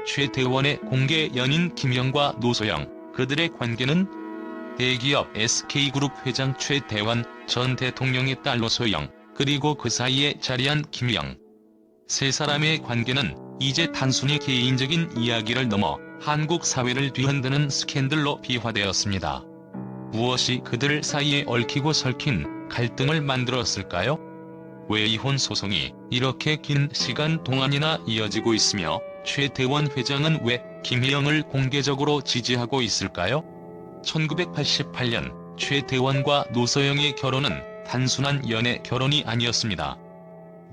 최태원의 공개 연인 김희영과 노소영, 그들의 관계는? 대기업 SK그룹 회장 최태원, 전 대통령의 딸 노소영, 그리고 그 사이에 자리한 김희영. 세 사람의 관계는 이제 단순히 개인적인 이야기를 넘어 한국 사회를 뒤흔드는 스캔들로 비화되었습니다. 무엇이 그들 사이에 얽히고 설킨 갈등을 만들었을까요? 왜 이혼 소송이 이렇게 긴 시간 동안이나 이어지고 있으며 최태원 회장은 왜 김희영을 공개적으로 지지하고 있을까요? 1988년 최태원과 노소영의 결혼은 단순한 연애 결혼이 아니었습니다.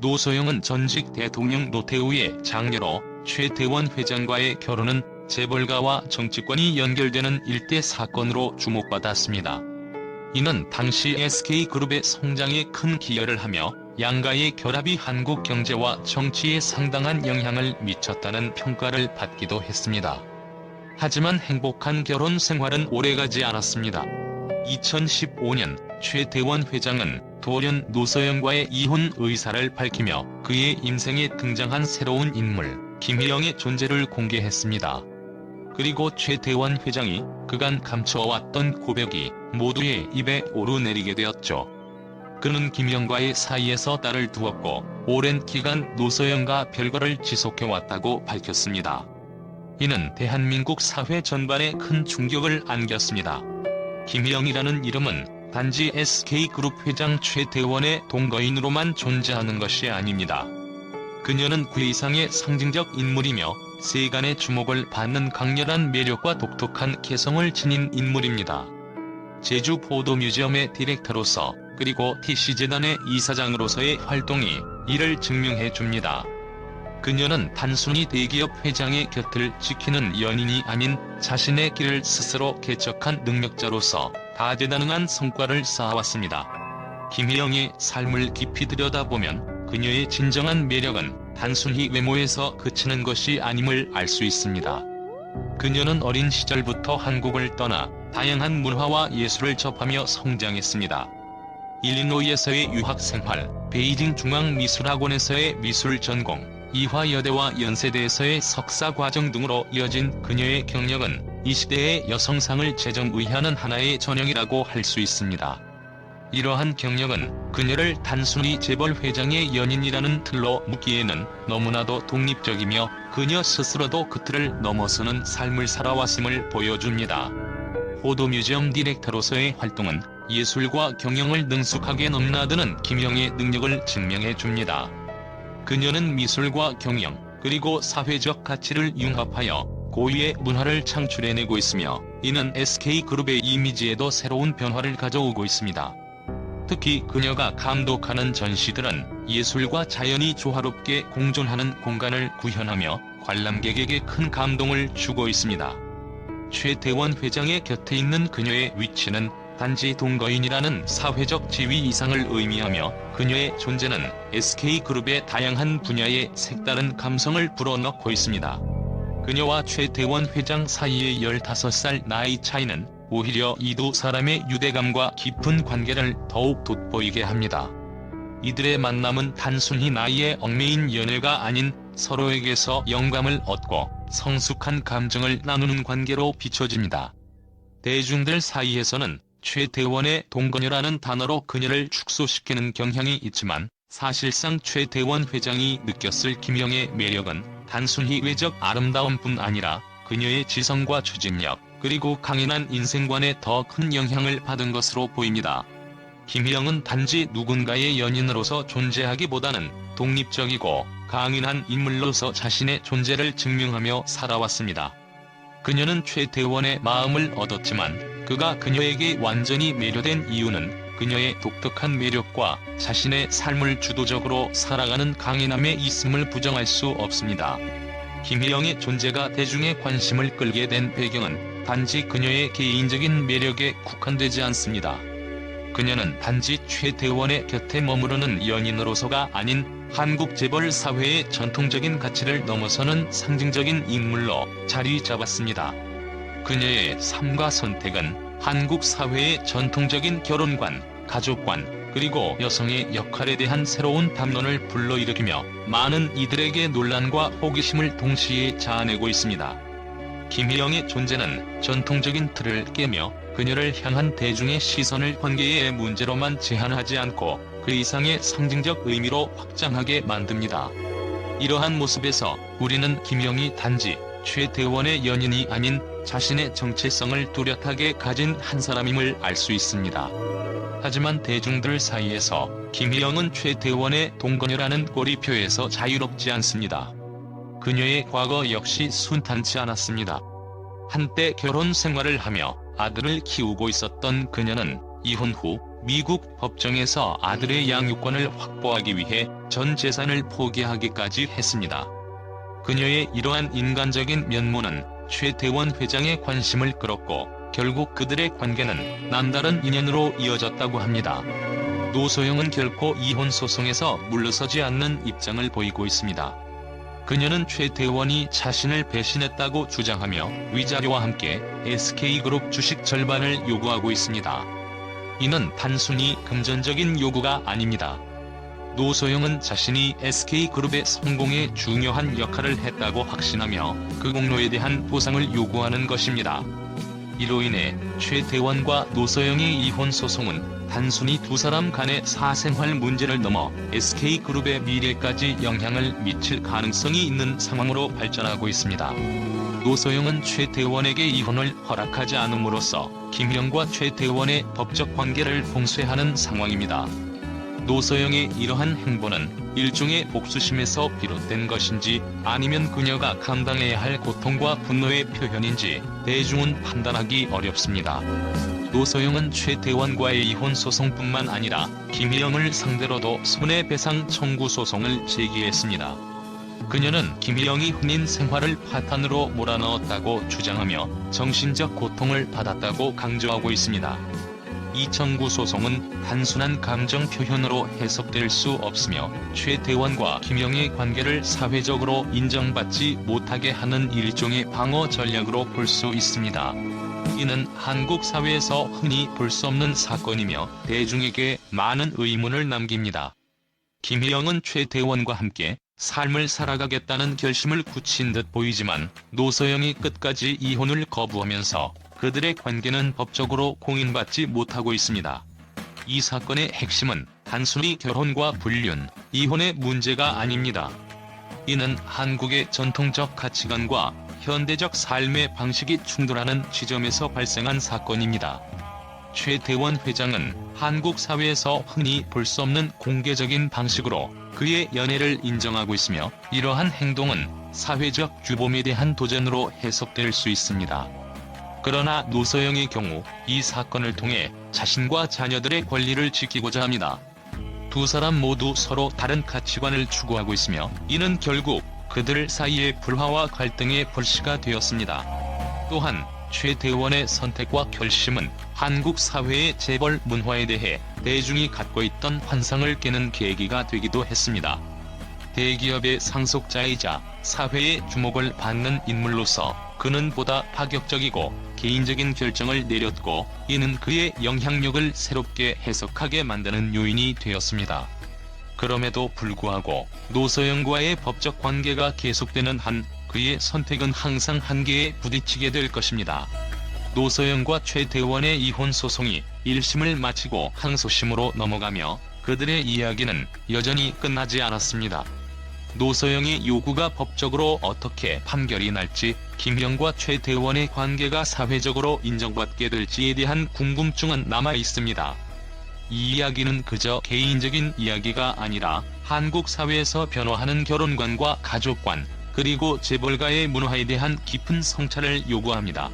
노소영은 전직 대통령 노태우의 장녀로 최태원 회장과의 결혼은 재벌가와 정치권이 연결되는 일대 사건으로 주목받았습니다. 이는 당시 SK그룹의 성장에 큰 기여를 하며 양가의 결합이 한국 경제와 정치에 상당한 영향을 미쳤다는 평가를 받기도 했습니다. 하지만 행복한 결혼 생활은 오래가지 않았습니다. 2015년 최태원 회장은 돌연 노소영과의 이혼 의사를 밝히며 그의 인생에 등장한 새로운 인물 김희영의 존재를 공개했습니다. 그리고 최태원 회장이 그간 감춰왔던 고백이 모두의 입에 오르내리게 되었죠. 그는 김희영과의 사이에서 딸을 두었고 오랜 기간 노소영과 별거를 지속해왔다고 밝혔습니다. 이는 대한민국 사회 전반에 큰 충격을 안겼습니다. 김희영이라는 이름은 단지 SK그룹 회장 최태원의 동거인으로만 존재하는 것이 아닙니다. 그녀는 그 이상의 상징적 인물이며 세간의 주목을 받는 강렬한 매력과 독특한 개성을 지닌 인물입니다. 제주포도뮤지엄의 디렉터로서 그리고 TC재단의 이사장으로서의 활동이 이를 증명해줍니다. 그녀는 단순히 대기업 회장의 곁을 지키는 연인이 아닌 자신의 길을 스스로 개척한 능력자로서 다재다능한 성과를 쌓아왔습니다. 김희영의 삶을 깊이 들여다보면 그녀의 진정한 매력은 단순히 외모에서 그치는 것이 아님을 알 수 있습니다. 그녀는 어린 시절부터 한국을 떠나 다양한 문화와 예술을 접하며 성장했습니다. 일리노이에서의 유학생활, 베이징 중앙미술학원에서의 미술 전공, 이화여대와 연세대에서의 석사과정 등으로 이어진 그녀의 경력은 이 시대의 여성상을 제정의하는 하나의 전형이라고 할 수 있습니다. 이러한 경력은 그녀를 단순히 재벌 회장의 연인이라는 틀로 묶기에는 너무나도 독립적이며 그녀 스스로도 그 틀을 넘어서는 삶을 살아왔음을 보여줍니다. 포도뮤지엄 디렉터로서의 활동은 예술과 경영을 능숙하게 넘나드는 김희영의 능력을 증명해줍니다. 그녀는 미술과 경영, 그리고 사회적 가치를 융합하여 고유의 문화를 창출해내고 있으며 이는 SK그룹의 이미지에도 새로운 변화를 가져오고 있습니다. 특히 그녀가 감독하는 전시들은 예술과 자연이 조화롭게 공존하는 공간을 구현하며 관람객에게 큰 감동을 주고 있습니다. 최태원 회장의 곁에 있는 그녀의 위치는 단지 동거인이라는 사회적 지위 이상을 의미하며 그녀의 존재는 SK그룹의 다양한 분야에 색다른 감성을 불어넣고 있습니다. 그녀와 최태원 회장 사이의 15살 나이 차이는 오히려 이 두 사람의 유대감과 깊은 관계를 더욱 돋보이게 합니다. 이들의 만남은 단순히 나이에 얽매인 연애가 아닌 서로에게서 영감을 얻고 성숙한 감정을 나누는 관계로 비춰집니다. 대중들 사이에서는 최태원의 동거녀라는 단어로 그녀를 축소시키는 경향이 있지만 사실상 최태원 회장이 느꼈을 김희영의 매력은 단순히 외적 아름다움뿐 아니라 그녀의 지성과 추진력, 그리고 강인한 인생관에 더 큰 영향을 받은 것으로 보입니다. 김희영은 단지 누군가의 연인으로서 존재하기보다는 독립적이고 강인한 인물로서 자신의 존재를 증명하며 살아왔습니다. 그녀는 최태원의 마음을 얻었지만 그가 그녀에게 완전히 매료된 이유는 그녀의 독특한 매력과 자신의 삶을 주도적으로 살아가는 강인함에 있음을 부정할 수 없습니다. 김희영의 존재가 대중의 관심을 끌게 된 배경은 단지 그녀의 개인적인 매력에 국한되지 않습니다. 그녀는 단지 최태원의 곁에 머무르는 연인으로서가 아닌 한국 재벌 사회의 전통적인 가치를 넘어서는 상징적인 인물로 자리 잡았습니다. 그녀의 삶과 선택은 한국 사회의 전통적인 결혼관, 가족관, 그리고 여성의 역할에 대한 새로운 담론을 불러일으키며 많은 이들에게 논란과 호기심을 동시에 자아내고 있습니다. 김희영의 존재는 전통적인 틀을 깨며 그녀를 향한 대중의 시선을 관계의 문제로만 제한하지 않고 그 이상의 상징적 의미로 확장하게 만듭니다. 이러한 모습에서 우리는 김희영이 단지 최태원의 연인이 아닌 자신의 정체성을 뚜렷하게 가진 한 사람임을 알 수 있습니다. 하지만 대중들 사이에서 김희영은 최태원의 동거녀라는 꼬리표에서 자유롭지 않습니다. 그녀의 과거 역시 순탄치 않았습니다. 한때 결혼 생활을 하며 아들을 키우고 있었던 그녀는 이혼 후 미국 법정에서 아들의 양육권을 확보하기 위해 전 재산을 포기하기까지 했습니다. 그녀의 이러한 인간적인 면모는 최태원 회장의 관심을 끌었고 결국 그들의 관계는 남다른 인연으로 이어졌다고 합니다. 노소영은 결코 이혼 소송에서 물러서지 않는 입장을 보이고 있습니다. 그녀는 최태원이 자신을 배신했다고 주장하며 위자료와 함께 SK그룹 주식 절반을 요구하고 있습니다. 이는 단순히 금전적인 요구가 아닙니다. 노소영은 자신이 SK그룹의 성공에 중요한 역할을 했다고 확신하며 그 공로에 대한 보상을 요구하는 것입니다. 이로 인해 최태원과 노소영의 이혼 소송은 단순히 두 사람 간의 사생활 문제를 넘어 SK그룹의 미래까지 영향을 미칠 가능성이 있는 상황으로 발전하고 있습니다. 노소영은 최태원에게 이혼을 허락하지 않음으로써 김희영과 최태원의 법적 관계를 봉쇄하는 상황입니다. 노소영의 이러한 행보는 일종의 복수심에서 비롯된 것인지 아니면 그녀가 감당해야 할 고통과 분노의 표현인지 대중은 판단하기 어렵습니다. 노소영은 최태원과의 이혼 소송뿐만 아니라 김희영을 상대로도 손해배상 청구 소송을 제기했습니다. 그녀는 김희영이 혼인 생활을 파탄으로 몰아넣었다고 주장하며 정신적 고통을 받았다고 강조하고 있습니다. 이 청구 소송은 단순한 감정 표현으로 해석될 수 없으며 최태원과 김희영의 관계를 사회적으로 인정받지 못하게 하는 일종의 방어 전략으로 볼 수 있습니다. 이는 한국 사회에서 흔히 볼 수 없는 사건이며 대중에게 많은 의문을 남깁니다. 김희영은 최태원과 함께 삶을 살아가겠다는 결심을 굳힌 듯 보이지만 노소영이 끝까지 이혼을 거부하면서 그들의 관계는 법적으로 공인받지 못하고 있습니다. 이 사건의 핵심은 단순히 결혼과 불륜, 이혼의 문제가 아닙니다. 이는 한국의 전통적 가치관과 현대적 삶의 방식이 충돌하는 지점에서 발생한 사건입니다. 최태원 회장은 한국 사회에서 흔히 볼 수 없는 공개적인 방식으로 그의 연애를 인정하고 있으며 이러한 행동은 사회적 규범에 대한 도전으로 해석될 수 있습니다. 그러나 노소영의 경우 이 사건을 통해 자신과 자녀들의 권리를 지키고자 합니다. 두 사람 모두 서로 다른 가치관을 추구하고 있으며 이는 결국 그들 사이의 불화와 갈등의 불씨가 되었습니다. 또한 최태원의 선택과 결심은 한국 사회의 재벌 문화에 대해 대중이 갖고 있던 환상을 깨는 계기가 되기도 했습니다. 대기업의 상속자이자 사회의 주목을 받는 인물로서 그는 보다 파격적이고 개인적인 결정을 내렸고 이는 그의 영향력을 새롭게 해석하게 만드는 요인이 되었습니다. 그럼에도 불구하고 노소영과의 법적 관계가 계속되는 한 그의 선택은 항상 한계에 부딪히게 될 것입니다. 노소영과 최태원의 이혼 소송이 1심을 마치고 항소심으로 넘어가며 그들의 이야기는 여전히 끝나지 않았습니다. 노소영의 요구가 법적으로 어떻게 판결이 날지, 김희영과 최태원의 관계가 사회적으로 인정받게 될지에 대한 궁금증은 남아 있습니다. 이 이야기는 그저 개인적인 이야기가 아니라 한국 사회에서 변화하는 결혼관과 가족관, 그리고 재벌가의 문화에 대한 깊은 성찰을 요구합니다.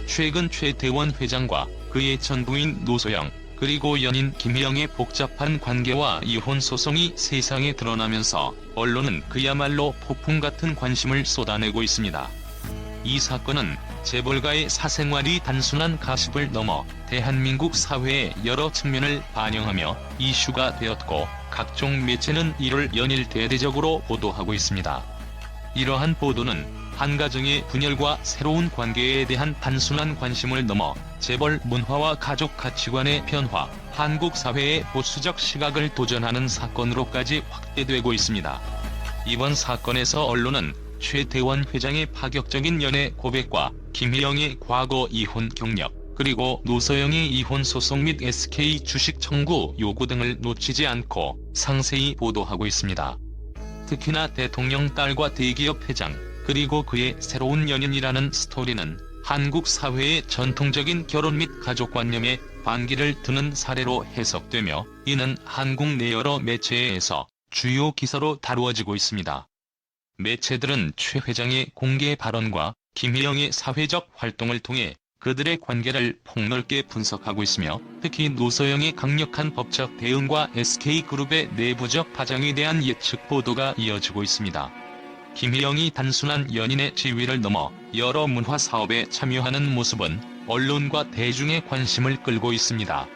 최근 최태원 회장과 그의 전 부인 노소영, 그리고 연인 김희영의 복잡한 관계와 이혼 소송이 세상에 드러나면서 언론은 그야말로 폭풍 같은 관심을 쏟아내고 있습니다. 이 사건은 재벌가의 사생활이 단순한 가십을 넘어 대한민국 사회의 여러 측면을 반영하며 이슈가 되었고 각종 매체는 이를 연일 대대적으로 보도하고 있습니다. 이러한 보도는 한 가정의 분열과 새로운 관계에 대한 단순한 관심을 넘어 재벌 문화와 가족 가치관의 변화, 한국 사회의 보수적 시각을 도전하는 사건으로까지 확대되고 있습니다. 이번 사건에서 언론은 최태원 회장의 파격적인 연애 고백과 김희영의 과거 이혼 경력, 그리고 노소영의 이혼 소송 및 SK 주식 청구 요구 등을 놓치지 않고 상세히 보도하고 있습니다. 특히나 대통령 딸과 대기업 회장, 그리고 그의 새로운 연인이라는 스토리는 한국 사회의 전통적인 결혼 및 가족관념에 반기를 드는 사례로 해석되며, 이는 한국 내 여러 매체에서 주요 기사로 다루어지고 있습니다. 매체들은 최 회장의 공개 발언과 김희영의 사회적 활동을 통해 그들의 관계를 폭넓게 분석하고 있으며, 특히 노소영의 강력한 법적 대응과 SK그룹의 내부적 파장에 대한 예측 보도가 이어지고 있습니다. 김희영이 단순한 연인의 지위를 넘어 여러 문화 사업에 참여하는 모습은 언론과 대중의 관심을 끌고 있습니다.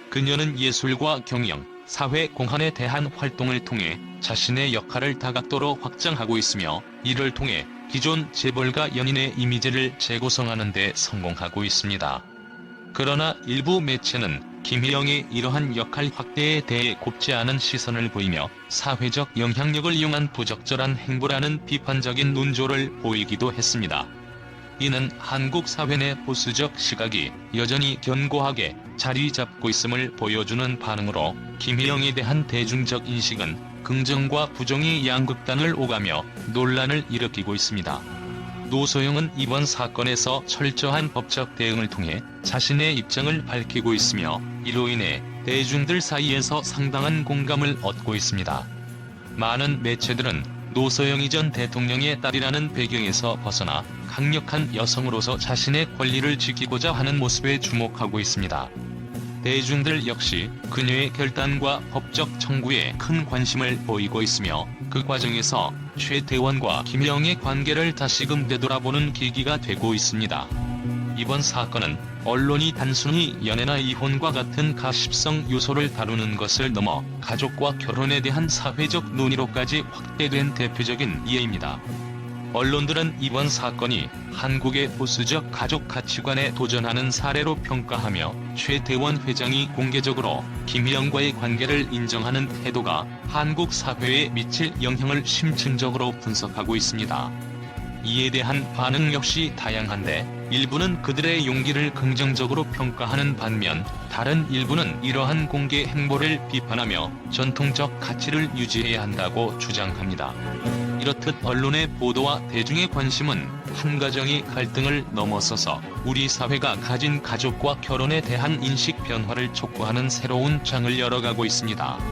그녀는 예술과 경영, 사회 공헌에 대한 활동을 통해 자신의 역할을 다각도로 확장하고 있으며, 이를 통해 기존 재벌가 연인의 이미지를 재구성하는 데 성공하고 있습니다. 그러나 일부 매체는 김희영의 이러한 역할 확대에 대해 곱지 않은 시선을 보이며 사회적 영향력을 이용한 부적절한 행보라는 비판적인 논조를 보이기도 했습니다. 이는 한국 사회 내 보수적 시각이 여전히 견고하게 자리 잡고 있음을 보여주는 반응으로, 김희영에 대한 대중적 인식은 긍정과 부정의 양극단을 오가며 논란을 일으키고 있습니다. 노소영은 이번 사건에서 철저한 법적 대응을 통해 자신의 입장을 밝히고 있으며, 이로 인해 대중들 사이에서 상당한 공감을 얻고 있습니다. 많은 매체들은 노소영이 전 대통령의 딸이라는 배경에서 벗어나 강력한 여성으로서 자신의 권리를 지키고자 하는 모습에 주목하고 있습니다. 대중들 역시 그녀의 결단과 법적 청구에 큰 관심을 보이고 있으며, 그 과정에서 최태원과 김희영의 관계를 다시금 되돌아보는 계기가 되고 있습니다. 이번 사건은 언론이 단순히 연애나 이혼과 같은 가십성 요소를 다루는 것을 넘어 가족과 결혼에 대한 사회적 논의로까지 확대된 대표적인 예입니다. 언론들은 이번 사건이 한국의 보수적 가족 가치관에 도전하는 사례로 평가하며, 최태원 회장이 공개적으로 김희영과의 관계를 인정하는 태도가 한국 사회에 미칠 영향을 심층적으로 분석하고 있습니다. 이에 대한 반응 역시 다양한데, 일부는 그들의 용기를 긍정적으로 평가하는 반면, 다른 일부는 이러한 공개 행보를 비판하며 전통적 가치를 유지해야 한다고 주장합니다. 이렇듯 언론의 보도와 대중의 관심은 한 가정의 갈등을 넘어서서 우리 사회가 가진 가족과 결혼에 대한 인식 변화를 촉구하는 새로운 장을 열어가고 있습니다.